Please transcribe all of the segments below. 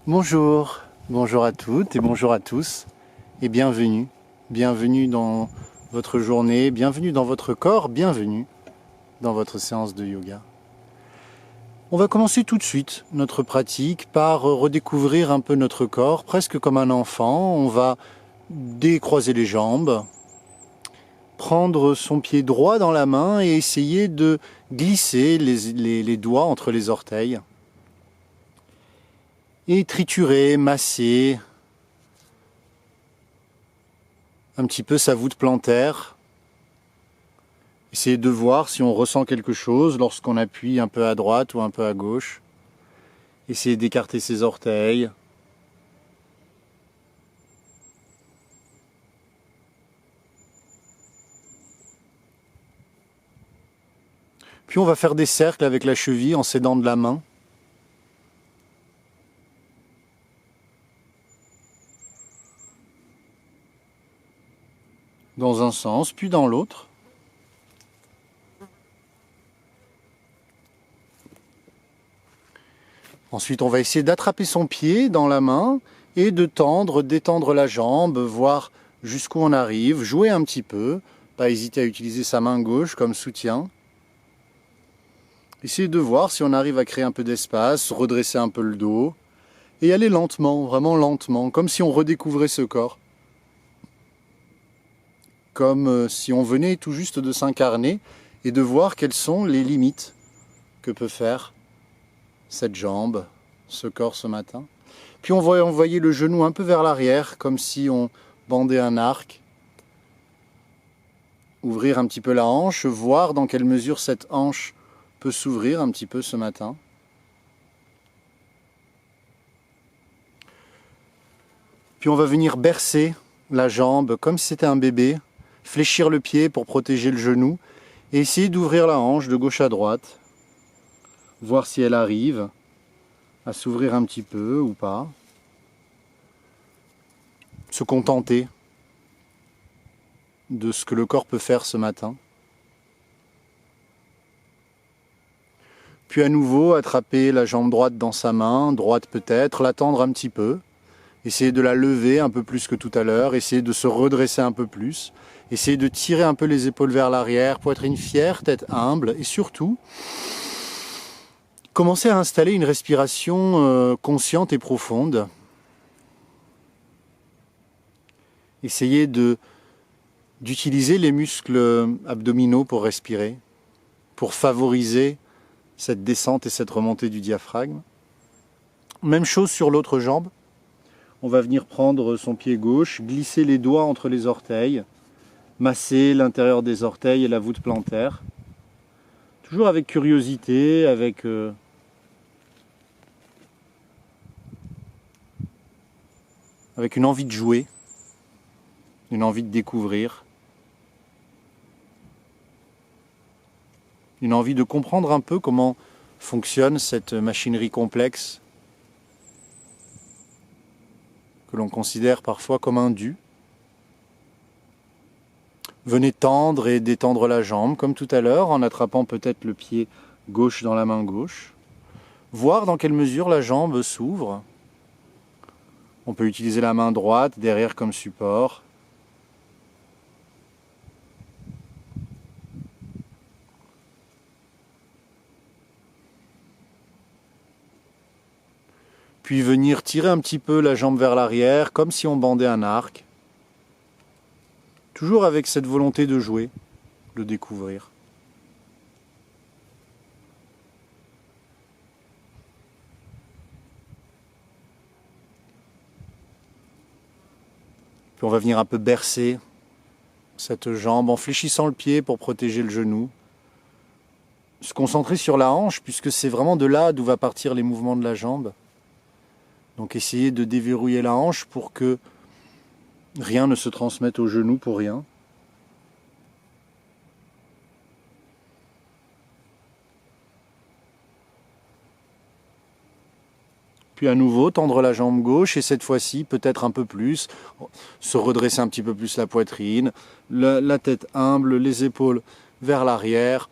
Bonjour, bonjour à toutes et bonjour à tous et bienvenue. Bienvenue dans votre journée, bienvenue dans votre corps, bienvenue dans votre séance de yoga. On va commencer tout de suite notre pratique par redécouvrir un peu notre corps, presque comme un enfant. On va décroiser les jambes, prendre son pied droit dans la main et essayer de glisser les doigts entre les orteils. Et triturer, masser un petit peu sa voûte plantaire. Essayez de voir si on ressent quelque chose lorsqu'on appuie un peu à droite ou un peu à gauche. Essayez d'écarter ses orteils. Puis on va faire des cercles avec la cheville en s'aidant de la main. Dans un sens, puis dans l'autre. Ensuite, on va essayer d'attraper son pied dans la main et de détendre la jambe, voir jusqu'où on arrive, jouer un petit peu, pas hésiter à utiliser sa main gauche comme soutien. Essayez de voir si on arrive à créer un peu d'espace, redresser un peu le dos et aller lentement, vraiment lentement, comme si on redécouvrait ce corps. Comme si on venait tout juste de s'incarner et de voir quelles sont les limites que peut faire cette jambe, ce corps ce matin. Puis on va envoyer le genou un peu vers l'arrière, comme si on bandait un arc. Ouvrir un petit peu la hanche, voir dans quelle mesure cette hanche peut s'ouvrir un petit peu ce matin. Puis on va venir bercer la jambe comme si c'était un bébé, fléchir le pied pour protéger le genou et essayer d'ouvrir la hanche de gauche à droite. Voir si elle arrive à s'ouvrir un petit peu ou pas. Se contenter de ce que le corps peut faire ce matin. Puis à nouveau, attraper la jambe droite dans sa main, droite peut-être, la tendre un petit peu. Essayer de la lever un peu plus que tout à l'heure, essayer de se redresser un peu plus. Essayer de tirer un peu les épaules vers l'arrière, poitrine fière, tête humble et surtout, commencer à installer une respiration consciente et profonde. Essayez d'utiliser les muscles abdominaux pour respirer, pour favoriser cette descente et cette remontée du diaphragme. Même chose sur l'autre jambe. On va venir prendre son pied gauche, glisser les doigts entre les orteils, masser l'intérieur des orteils et la voûte plantaire. Toujours avec curiosité, avec une envie de jouer, une envie de découvrir, une envie de comprendre un peu comment fonctionne cette machinerie complexe que l'on considère parfois comme un dû. Venez tendre et détendre la jambe comme tout à l'heure en attrapant peut-être le pied gauche dans la main gauche. Voir dans quelle mesure la jambe s'ouvre. On peut utiliser la main droite derrière comme support. Puis venir tirer un petit peu la jambe vers l'arrière, comme si on bandait un arc. Toujours avec cette volonté de jouer, de découvrir. Puis on va venir un peu bercer cette jambe en fléchissant le pied pour protéger le genou. Se concentrer sur la hanche, puisque c'est vraiment de là d'où va partir les mouvements de la jambe. Donc essayez de déverrouiller la hanche pour que rien ne se transmette au genou pour rien. Puis à nouveau, tendre la jambe gauche et cette fois-ci, peut-être un peu plus, se redresser un petit peu plus la poitrine, la tête humble, les épaules vers l'arrière.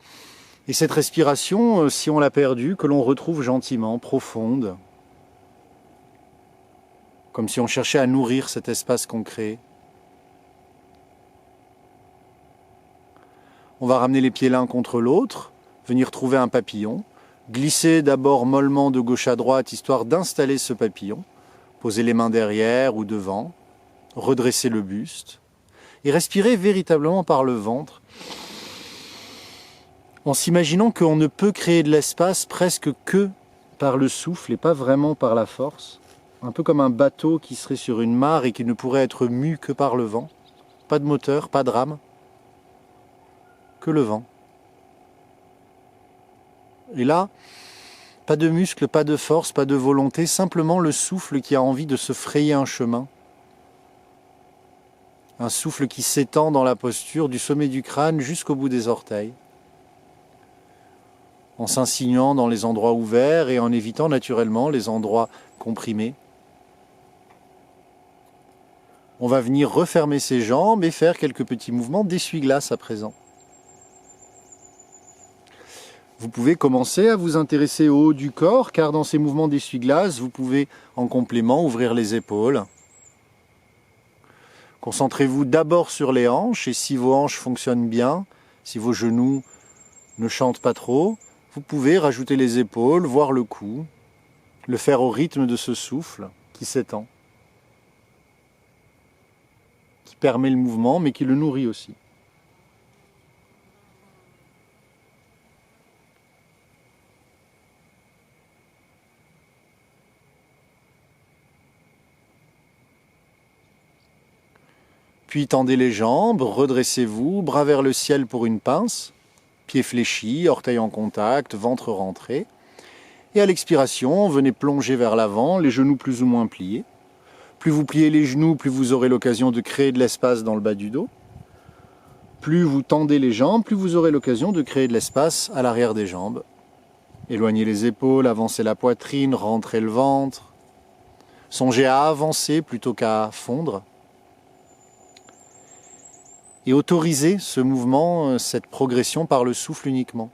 Et cette respiration, si on l'a perdue, que l'on retrouve gentiment, profonde. comme si on cherchait à nourrir cet espace qu'on crée. On va ramener les pieds l'un contre l'autre, venir trouver un papillon, glisser d'abord mollement de gauche à droite, histoire d'installer ce papillon, poser les mains derrière ou devant, redresser le buste, et respirer véritablement par le ventre, en s'imaginant qu'on ne peut créer de l'espace presque que par le souffle et pas vraiment par la force, un peu comme un bateau qui serait sur une mare et qui ne pourrait être mu que par le vent, pas de moteur, pas de rame, que le vent. Et là, pas de muscle, pas de force, pas de volonté, simplement le souffle qui a envie de se frayer un chemin. Un souffle qui s'étend dans la posture du sommet du crâne jusqu'au bout des orteils, en s'insinuant dans les endroits ouverts et en évitant naturellement les endroits comprimés. On va venir refermer ses jambes et faire quelques petits mouvements d'essuie-glace à présent. Vous pouvez commencer à vous intéresser au haut du corps, car dans ces mouvements d'essuie-glace, vous pouvez en complément ouvrir les épaules. Concentrez-vous d'abord sur les hanches, et si vos hanches fonctionnent bien, si vos genoux ne chantent pas trop, vous pouvez rajouter les épaules, voire le cou, le faire au rythme de ce souffle qui s'étend, qui permet le mouvement, mais qui le nourrit aussi. Puis tendez les jambes, redressez-vous, bras vers le ciel pour une pince, pieds fléchis, orteils en contact, ventre rentré. Et à l'expiration, venez plonger vers l'avant, les genoux plus ou moins pliés. Plus vous pliez les genoux, plus vous aurez l'occasion de créer de l'espace dans le bas du dos. Plus vous tendez les jambes, plus vous aurez l'occasion de créer de l'espace à l'arrière des jambes. Éloignez les épaules, avancez la poitrine, rentrez le ventre. Songez à avancer plutôt qu'à fondre. Et autorisez ce mouvement, cette progression par le souffle uniquement.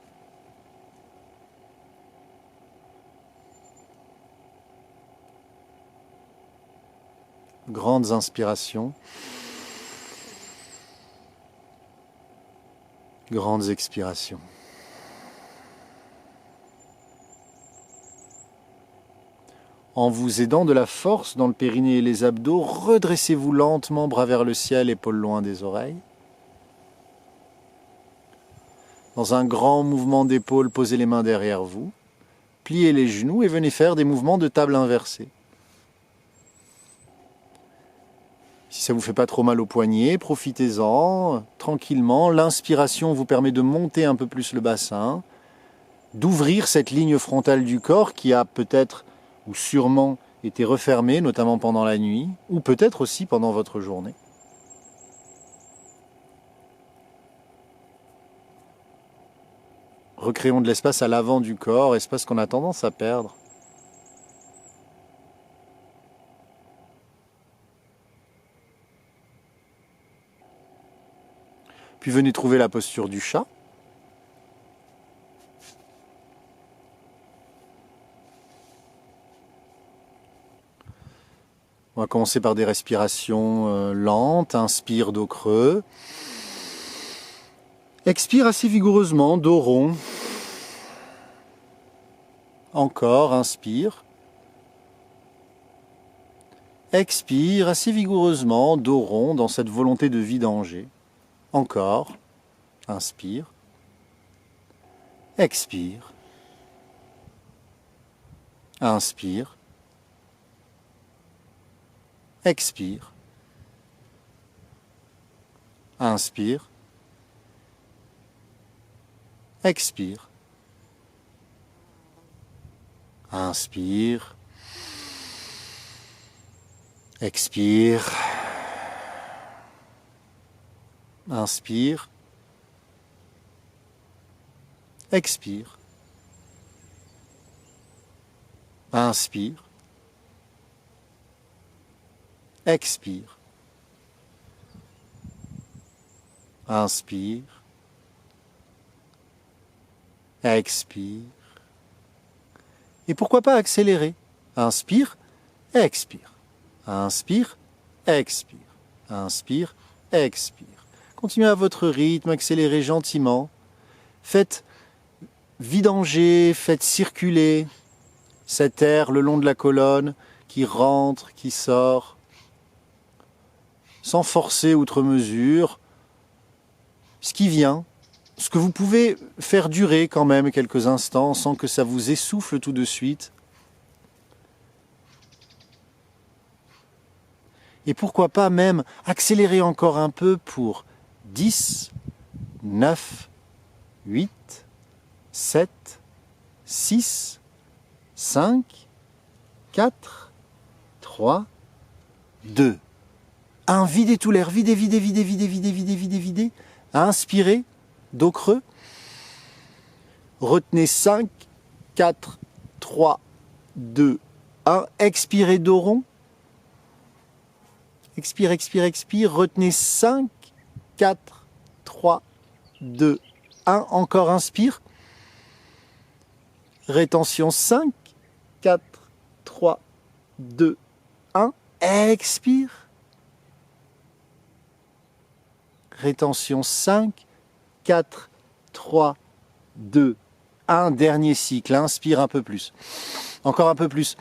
Grandes inspirations. Grandes expirations. En vous aidant de la force dans le périnée et les abdos, redressez-vous lentement, bras vers le ciel, épaules loin des oreilles. Dans un grand mouvement d'épaule, posez les mains derrière vous, pliez les genoux et venez faire des mouvements de table inversée. Si ça ne vous fait pas trop mal aux poignets, profitez-en tranquillement. L'inspiration vous permet de monter un peu plus le bassin, d'ouvrir cette ligne frontale du corps qui a peut-être ou sûrement été refermée, notamment pendant la nuit, ou peut-être aussi pendant votre journée. Recréons de l'espace à l'avant du corps, espace qu'on a tendance à perdre. Puis venez trouver la posture du chat. On va commencer par des respirations lentes. Inspire, dos creux. Expire assez vigoureusement, dos rond. Encore, inspire. Expire assez vigoureusement, dos rond, dans cette volonté de vidanger. Encore, inspire. Expire. Inspire. Expire. Inspire. Expire. Inspire. Expire. Inspire. Expire. Inspire. Expire. Inspire. Expire. Et pourquoi pas accélérer? Inspire, expire. Inspire, expire. Inspire, expire. Continuez à votre rythme, accélérez gentiment. Faites vidanger, faites circuler cet air le long de la colonne qui rentre, qui sort, sans forcer outre mesure. Ce qui vient, ce que vous pouvez faire durer quand même quelques instants sans que ça vous essouffle tout de suite. Et pourquoi pas même accélérer encore un peu pour 10, 9, 8, 7, 6, 5, 4, 3, 2, 1. Videz tout l'air, videz, videz, videz, videz, videz, videz, videz, videz. Inspirez, dos creux. Retenez 5, 4, 3, 2, 1. Expirez, dos rond. Expire, expire, expire. Retenez 5, 4, 3, 2, 1. Encore inspire. Rétention 5, 4, 3, 2, 1. Expire. Rétention 5, 4, 3, 2, 1. Dernier cycle. Inspire un peu plus. Encore un peu plus.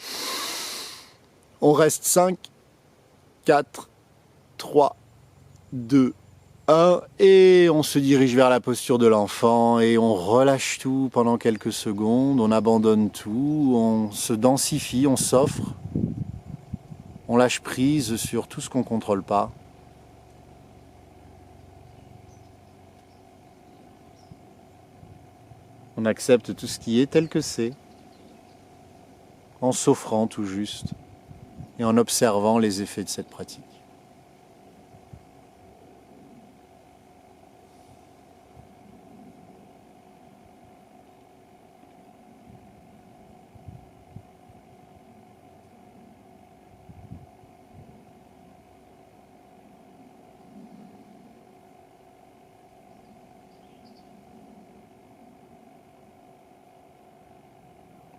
On reste 5, 4, 3, 2, 1. Et on se dirige vers la posture de l'enfant et on relâche tout pendant quelques secondes. On abandonne tout. On se densifie, on s'offre. On lâche prise sur tout ce qu'on ne contrôle pas. On accepte tout ce qui est tel que c'est, en s'offrant tout juste et en observant les effets de cette pratique.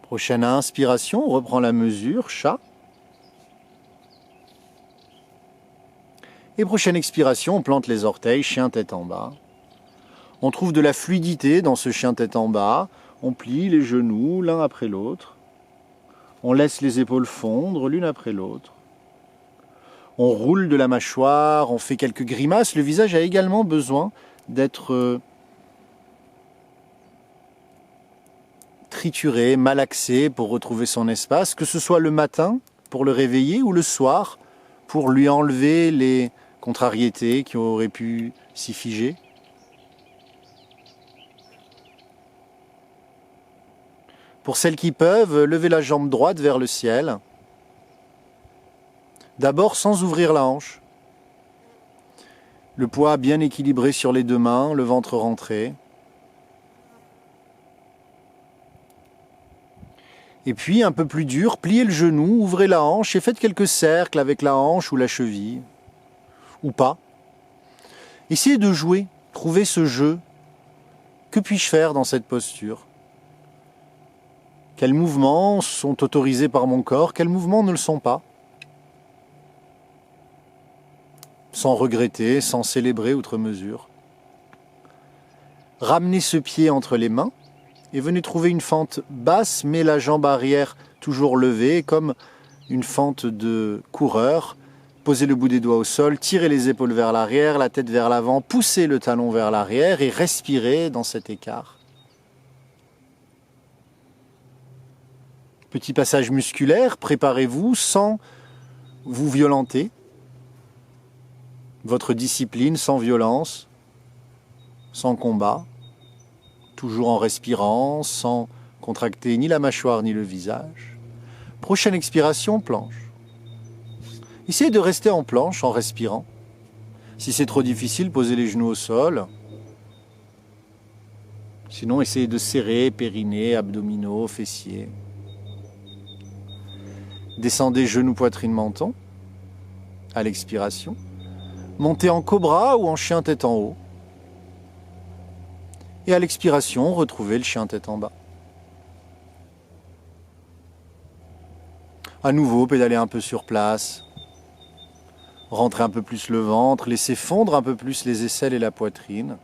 Prochaine inspiration, on reprend la mesure, chat. Et prochaine expiration, on plante les orteils, chien tête en bas. On trouve de la fluidité dans ce chien tête en bas. On plie les genoux l'un après l'autre. On laisse les épaules fondre l'une après l'autre. On roule de la mâchoire, on fait quelques grimaces. Le visage a également besoin d'être trituré, malaxé pour retrouver son espace, que ce soit le matin pour le réveiller ou le soir pour lui enlever les contrariétés qui auraient pu s'y figer. Pour celles qui peuvent, levez la jambe droite vers le ciel. D'abord sans ouvrir la hanche. Le poids bien équilibré sur les deux mains, le ventre rentré. Et puis, un peu plus dur, pliez le genou, ouvrez la hanche et faites quelques cercles avec la hanche ou la cheville. Ou pas. Essayez de jouer, trouvez ce jeu. Que puis-je faire dans cette posture ? Quels mouvements sont autorisés par mon corps ? Quels mouvements ne le sont pas ? Sans regretter, sans célébrer outre mesure. Ramenez ce pied entre les mains. Et venez trouver une fente basse, mais la jambe arrière toujours levée, comme une fente de coureur. Posez le bout des doigts au sol, tirez les épaules vers l'arrière, la tête vers l'avant, poussez le talon vers l'arrière et respirez dans cet écart. Petit passage musculaire, préparez-vous sans vous violenter. Votre discipline sans violence, sans combat. Toujours en respirant, sans contracter ni la mâchoire ni le visage. Prochaine expiration, planche. Essayez de rester en planche en respirant. Si c'est trop difficile, posez les genoux au sol. Sinon, essayez de serrer périnée, abdominaux, fessiers. Descendez genoux, poitrine, menton à l'expiration. Montez en cobra ou en chien tête en haut. Et à l'expiration, retrouvez le chien tête en bas. À nouveau, pédalez un peu sur place. Rentrez un peu plus le ventre, laissez fondre un peu plus les aisselles et la poitrine.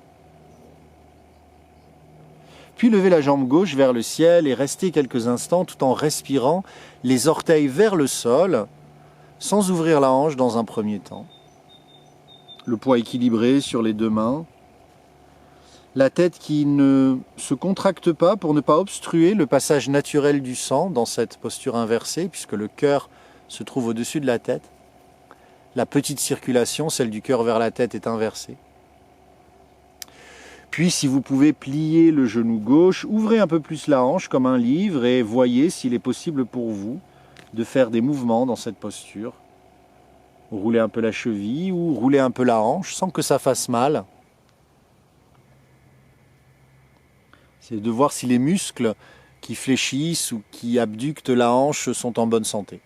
Puis levez la jambe gauche vers le ciel et restez quelques instants tout en respirant les orteils vers le sol, sans ouvrir la hanche dans un premier temps. Le poids équilibré sur les deux mains. La tête qui ne se contracte pas pour ne pas obstruer le passage naturel du sang dans cette posture inversée, puisque le cœur se trouve au-dessus de la tête. La petite circulation, celle du cœur vers la tête, est inversée. Puis, si vous pouvez plier le genou gauche, ouvrez un peu plus la hanche comme un livre et voyez s'il est possible pour vous de faire des mouvements dans cette posture. Roulez un peu la cheville ou roulez un peu la hanche sans que ça fasse mal. C'est de voir si les muscles qui fléchissent ou qui abductent la hanche sont en bonne santé.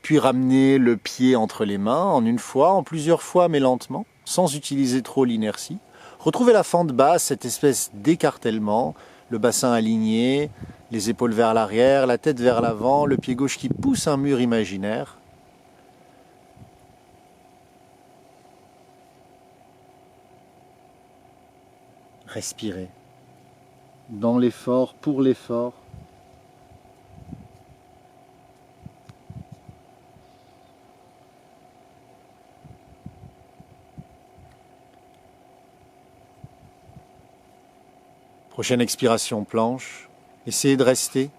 Puis ramenez le pied entre les mains en une fois, en plusieurs fois mais lentement, sans utiliser trop l'inertie. Retrouvez la fente basse, cette espèce d'écartèlement, le bassin aligné, les épaules vers l'arrière, la tête vers l'avant, le pied gauche qui pousse un mur imaginaire. Respirez. Dans l'effort, pour l'effort. Prochaine expiration, planche. Essayez de rester.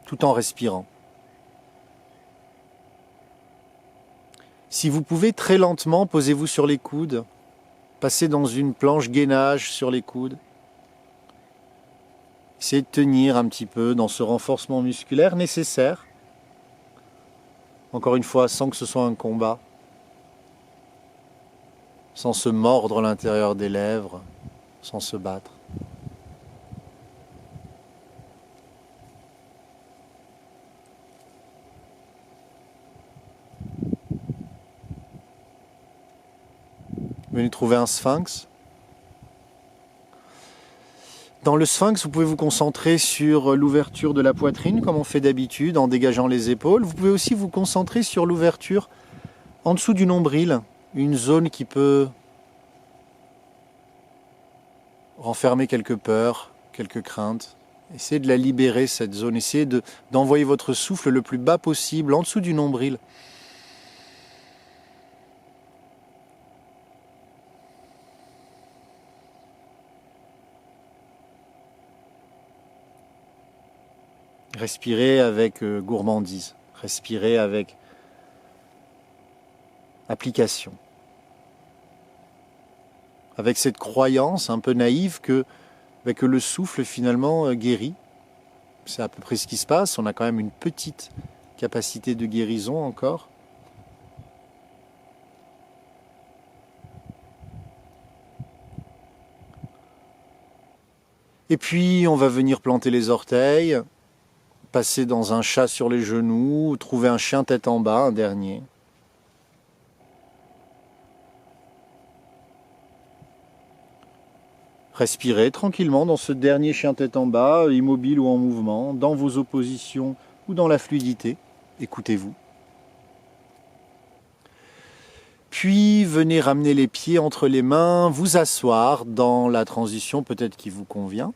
Tout en respirant. Si vous pouvez, très lentement, posez-vous sur les coudes. Passez dans une planche gainage sur les coudes. Essayez de tenir un petit peu dans ce renforcement musculaire nécessaire. Encore une fois, sans que ce soit un combat. Sans se mordre l'intérieur des lèvres, sans se battre. Venez trouver un sphinx. Dans le sphinx, vous pouvez vous concentrer sur l'ouverture de la poitrine, comme on fait d'habitude, en dégageant les épaules. Vous pouvez aussi vous concentrer sur l'ouverture en dessous du nombril, une zone qui peut renfermer quelques peurs, quelques craintes. Essayez de la libérer, cette zone. Essayez d'envoyer votre souffle le plus bas possible, en dessous du nombril. Respirez avec gourmandise. Respirez avec application. Avec cette croyance un peu naïve que le souffle finalement guérit. C'est à peu près ce qui se passe. On a quand même une petite capacité de guérison encore. Et puis on va venir planter les orteils, passer dans un chat sur les genoux, trouver un chien tête en bas, un dernier. Respirez tranquillement dans ce dernier chien tête en bas, immobile ou en mouvement, dans vos oppositions ou dans la fluidité. Écoutez-vous. Puis venez ramener les pieds entre les mains, vous asseoir dans la transition peut-être qui vous convient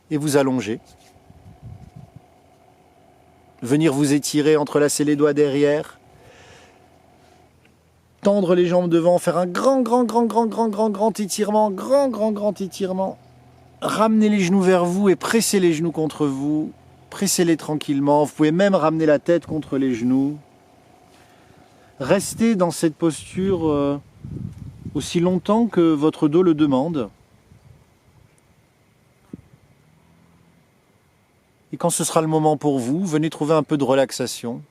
et vous allonger. Venir vous étirer, entrelacer les doigts derrière. Tendre les jambes devant, faire un grand étirement, grand étirement. Ramenez les genoux vers vous et pressez les genoux contre vous. Pressez-les tranquillement. Vous pouvez même ramener la tête contre les genoux. Restez dans cette posture aussi longtemps que votre dos le demande. Et quand ce sera le moment pour vous, venez trouver un peu de relaxation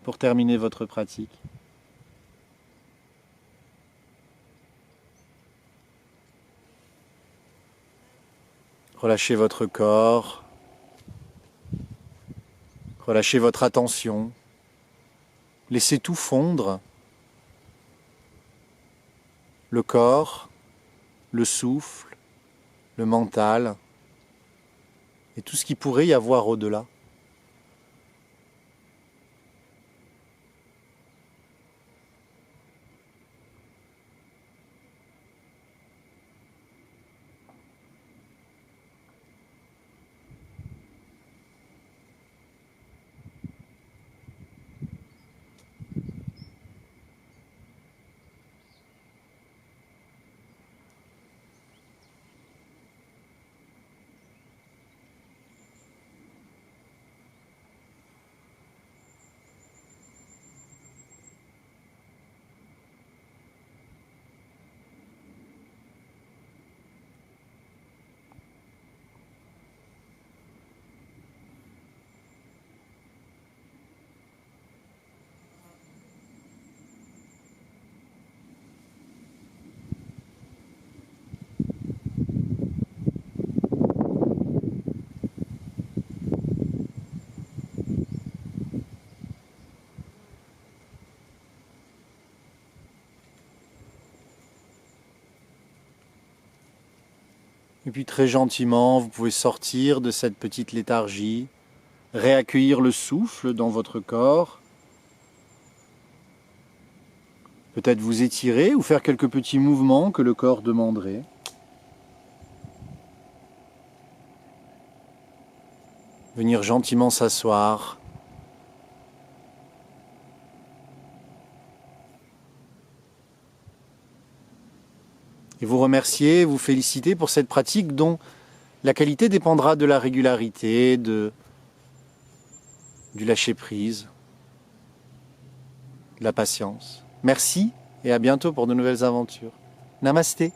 pour terminer votre pratique. Relâchez votre corps, relâchez votre attention, laissez tout fondre, le corps, le souffle, le mental, et tout ce qu'il pourrait y avoir au-delà. Et puis très gentiment, vous pouvez sortir de cette petite léthargie, réaccueillir le souffle dans votre corps, peut-être vous étirer ou faire quelques petits mouvements que le corps demanderait. Venir gentiment s'asseoir. Et vous remercier, vous féliciter pour cette pratique dont la qualité dépendra de la régularité, du lâcher-prise, de la patience. Merci et à bientôt pour de nouvelles aventures. Namasté.